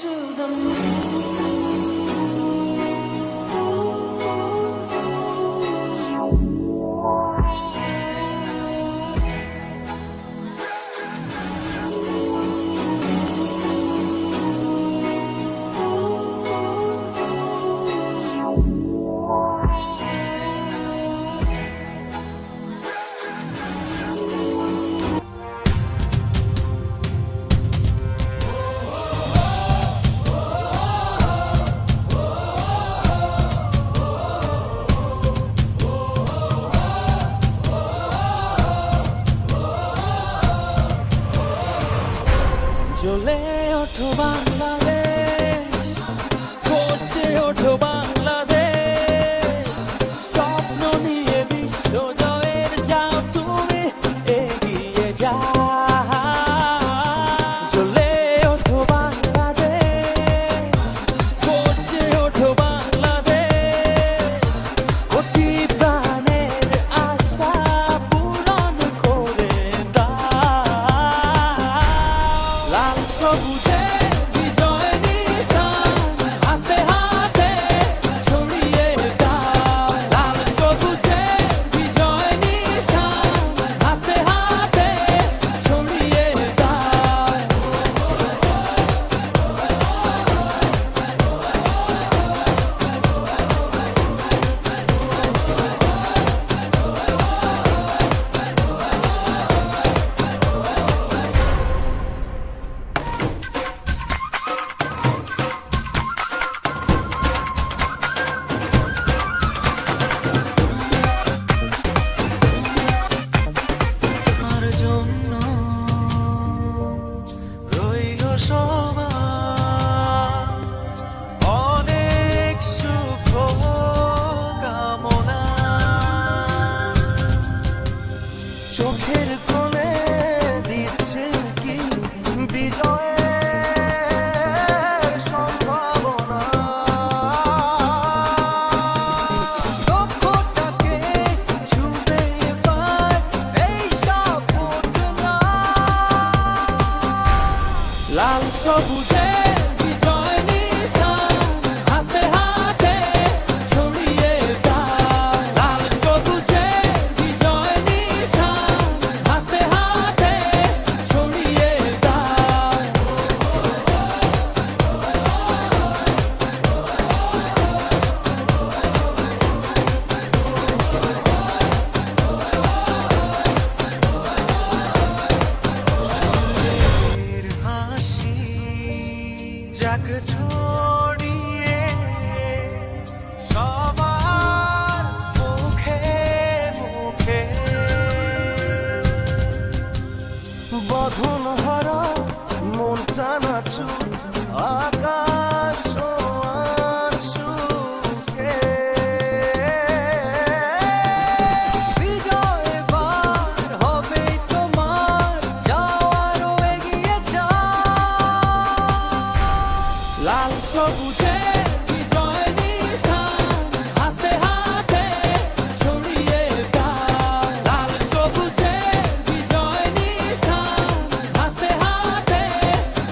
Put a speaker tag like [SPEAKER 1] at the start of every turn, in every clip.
[SPEAKER 1] to the moon. জ্বলে ওঠো বাংলাদেশ, গর্জে ওঠো বাংলাদেশ, স্বপ্ন নিয়ে বিশ্ব জয়ের যাও তুমি এগিয়ে যাও। জ্বলে ওঠো বাংলাদেশ, গর্জে ওঠো বাংলাদেশ, কোটি প্রাণের আশা পূরণ করে দাও। লাল সবুজে বিজয় নিশান হাতে হাতে ছড়িয়ে দাও। লাল সবুজে বিজয় নিশান হাতে হাতে ছড়িয়ে দাও।
[SPEAKER 2] আমার জন্য রইল সবার অনেক সুখ কামনা। চোখের কোণে দিচ্ছে কি বিজয়ের সম্ভাবনা।
[SPEAKER 1] লক্ষ্যটাকে ছুঁবে এবার এই শপথ নাও। লাল সবুজে বিজয় নিশান হাতে হাতে ছড়িয়ে দাও। লাল সবুজে বিজয় নিশান হাতে হাতে ছড়িয়ে দাও।
[SPEAKER 2] এর হাসি যাক ছড়িয়ে সবার মুখে মুখে। বধন হারা মনটা নাচু আকাশ ছোঁয়ার সুখে।
[SPEAKER 1] বিজয় এবার হবে তোমার, যাও আরো এগিয়ে যাও। লাল সবুজে বিজয় নিশান হাতে হাতে ছড়িয়ে দাও। লাল সবুজে বিজয় নিশান হাতে হাতে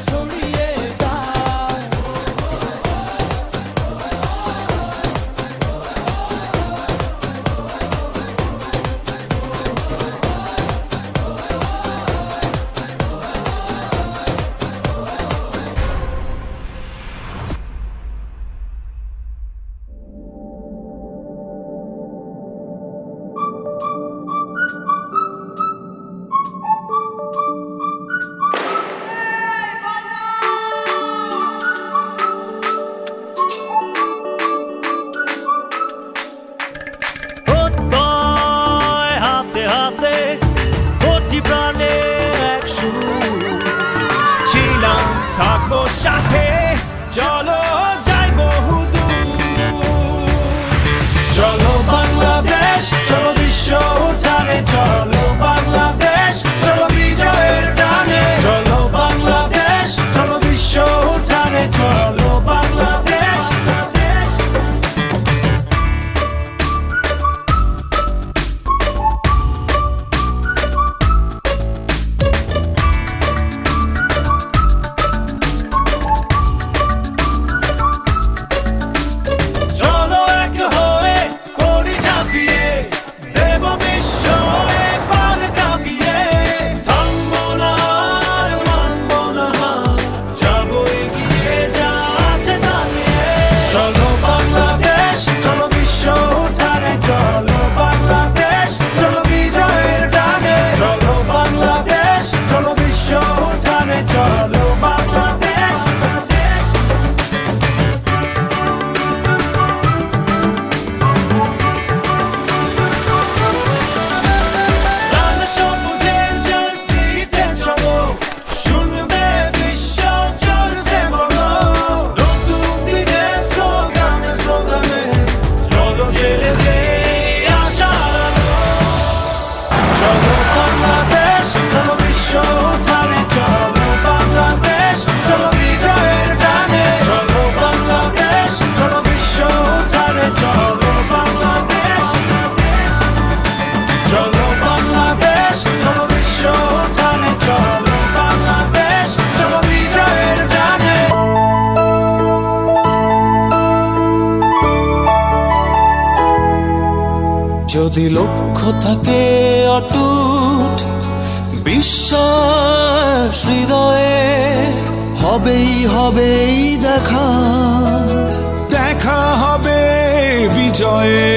[SPEAKER 1] ছড়িয়ে দাও।
[SPEAKER 3] প্রত্যয় হাতে হাতে কোটি প্রাণে এক সুর। ছিলাম থাকবো সাথে, চলো যাই বহুদূর। চলো বাংলাদেশ, চলো বিশ্ব উঠানে, চলো বাংলাদেশ, চলো বিজয়ের টানে। চলো বাংলাদেশ, চলো বিশ্ব উঠানে, চলো বাংলাদেশ। চলো বাংলাদেশ চলো বিশ্ব উঠানে চলো বাংলাদেশ চলো বিজয়ের টানে চলো বাংলাদেশ চলো বিশ্ব উঠানে চলো বাংলাদেশ চলো বাংলাদেশ চলো বিশ্ব উঠানে চলো বাংলাদেশ চলো বিজয়ের টানে যদি লক্ষ্য থাকে অটুট বিশ্বাস হৃদয়ে
[SPEAKER 2] হবেই হবেই দেখা
[SPEAKER 3] দেখা হবে বিজয়ে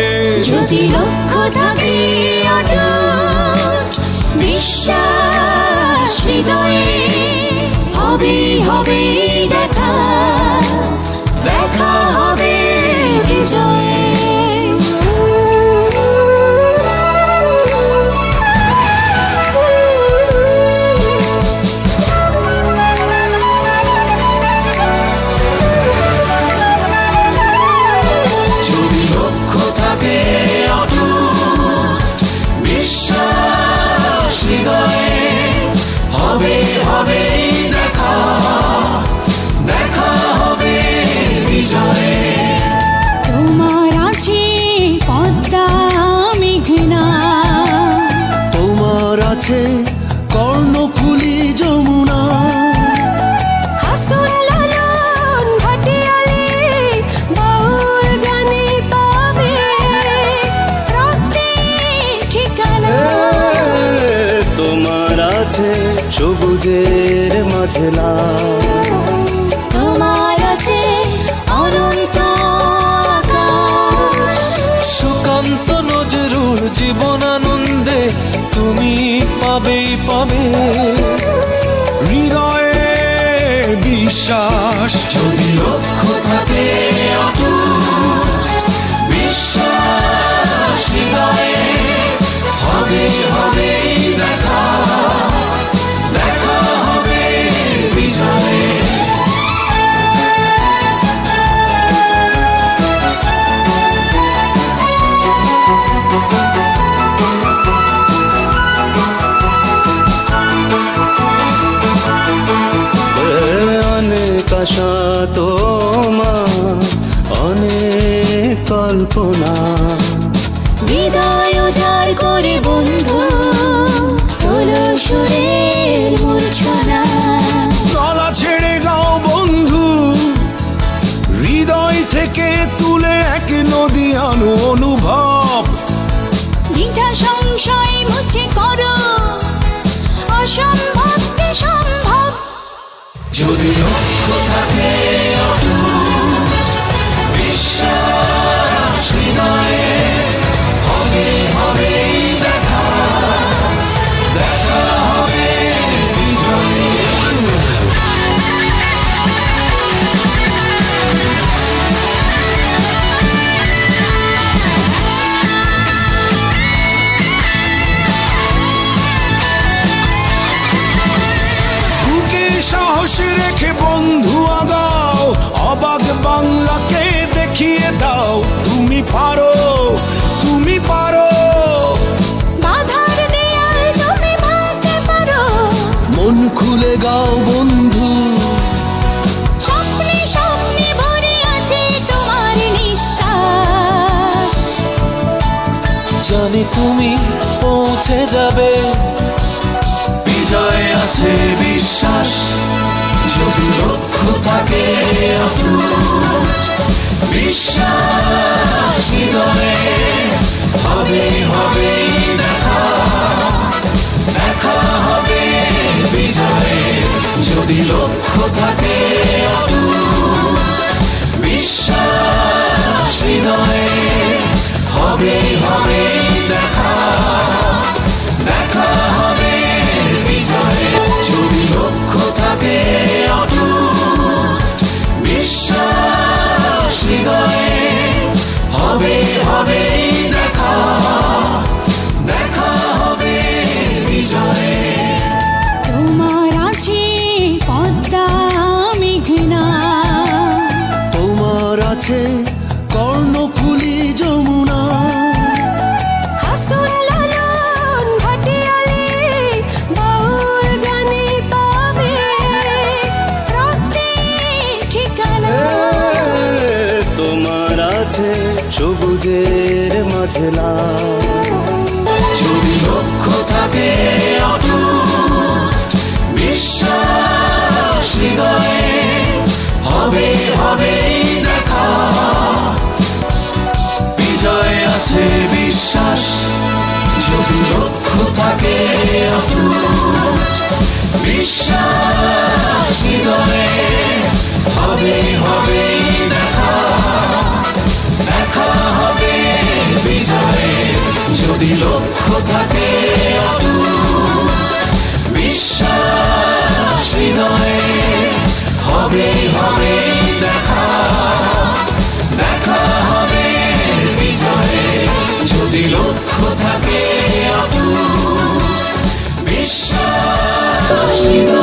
[SPEAKER 4] যদি লক্ষ্য থাকে অটুট বিশ্বাস হৃদয়ে হবে হবে দেখা দেখা হবে বিজয়ে
[SPEAKER 2] যদি লক্ষ্য থাকে অটুট বিশ্বাস হৃদয়ে হবে হবেই দেখা দেখা হবে বিজয়ে
[SPEAKER 4] তোমার আছে পদ্মা মেঘনা
[SPEAKER 2] তোমার আছে কর্ণফুলী যমুনা
[SPEAKER 4] হাসন লালন ভাটিয়ালি বাউল গানে পাবে রক্তের ঠিকানা
[SPEAKER 2] তোমার আছে সবুজের মাঝে
[SPEAKER 4] তোমার আছে অনন্ত আকাশ
[SPEAKER 3] সুকান্ত নজরুল জীবনানন্দে তুমি পাবেই পাবে হৃদয়ে বিশ্বাস
[SPEAKER 2] যদি লক্ষ্য থাকে অটুট বিশ্বাস হৃদয়ে হবে হবেই দেখা দেখা হবে বিজয়ে অনেক আশা তোমার অনেক কল্পনা
[SPEAKER 4] হৃদয় উজাড় করে বন্ধু তোলো সুরের মূর্ছনা
[SPEAKER 3] গলা ছেড়ে গাও বন্ধু হৃদয় থেকে তুলে এক নদী আনো অনুভব
[SPEAKER 4] দ্বিধা সংশয় মুছে করো অসম্ভবকে সম্ভব
[SPEAKER 2] যদি লক্ষ্য থাকে অটুট বিশ্বাস হৃদয়ে হবে হবেই দেখা দেখা হবে বিজয়ে
[SPEAKER 3] বুকে সাহস রেখে বন্ধু আগাও অবাক বাংলাকে দেখিয়ে দাও তুমি পারো তুমি পারো
[SPEAKER 4] বাধার দেয়াল তুমি ভাঙতে পারো
[SPEAKER 2] মন খুলে গাও বন্ধু
[SPEAKER 4] স্বপ্নে স্বপ্নে ভরে আছে তোমার নিঃশ্বাস
[SPEAKER 3] জানি তুমি পৌঁছে যাবে
[SPEAKER 2] বিজয় আছে বিশ্বাস যদি লক্ষ্য থাকে অটুট বিশ্বাস হৃদয়ে হবে হবেই দেখা দেখা হবে বিজয়ে যদি লক্ষ্য থাকে অটুট বিশ্বাস হৃদয়ে হবে হবেই দেখা দেখা হবে বিজয়ে যদি লক্ষ্য থাকে অটুট বিশ্বাস হৃদয়ে হবে হবেই দেখা দেখা হবে বিজয়ে
[SPEAKER 4] তোমার আছে পদ্মা মেঘনা
[SPEAKER 2] তোমার আছে কর্ণফুলী যমুনা
[SPEAKER 4] হাসন
[SPEAKER 3] লাল।
[SPEAKER 2] যদি লক্ষ্য থাকে অটুট, বিশ্বাস হৃদয়ে, হবে হবে দেখা। বিজয় আছে বিশ্বাস, যদি লক্ষ্য থাকে অটুট, বিশ্বাস হৃদয়ে, হবে হবে দেখা। দেখা হবে বিজয়ে, যদি লক্ষ্য থাকে অটুট, বিশ্বাস হৃদয়ে, হবে হবে দেখা। দেখা হবে বিজয়ে, যদি লক্ষ্য থাকে অটুট, বিশ্বাস হৃদয়ে।